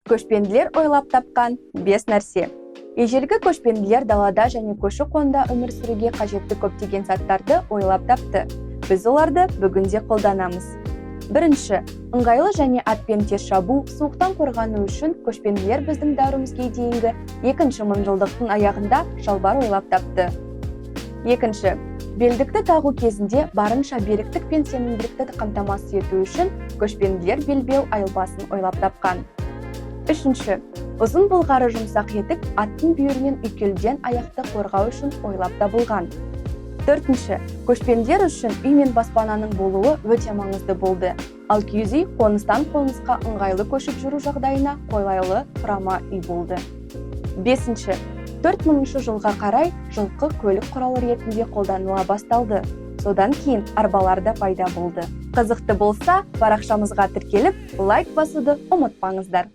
Көшпенділер ойлап тапқан 5 нәрсе. Ежелгі көшпенділер далада және көші-қонда өмір сүруге қажетті көптеген заттарды ойлап тапты. Біз оларды бүгінде қолданамыз. Бірінші, ыңғайлы және атпен тез шабу, суықтан қорғану үшін көшпенділер біздің дәуірімізге дейінгі 2-ші мыңжылдықтың аяғында шалбар ойлап тапты. Екінші, белдікті тағу кезінде барынша беріктік пен сенімділікті қамтамасыз ету үшін көшпенділер белбеу айылбасын ойлап тапқан. Үшінші, ұзын бұлғары жұмсақ етік аттың бүйірінен үйкелден аяқты қорғау үшін ойлап табылған. Төртінші, көшпенділер үшін үй мен баспананың болуы өте маңызды болды. Ал киіз үй қоныстан қонысқа ыңғайлы көшіп жүру жағдайына қолайлы құрама үй болды. Бесінші, 4000 жылға қарай жылқы көлік құралы ретінде қолданыла басталды. Содан кейін арбалар да пайда болды. Қызықты болса, парақшамызға тіркеліп, лайк басуды ұмытпаңыздар.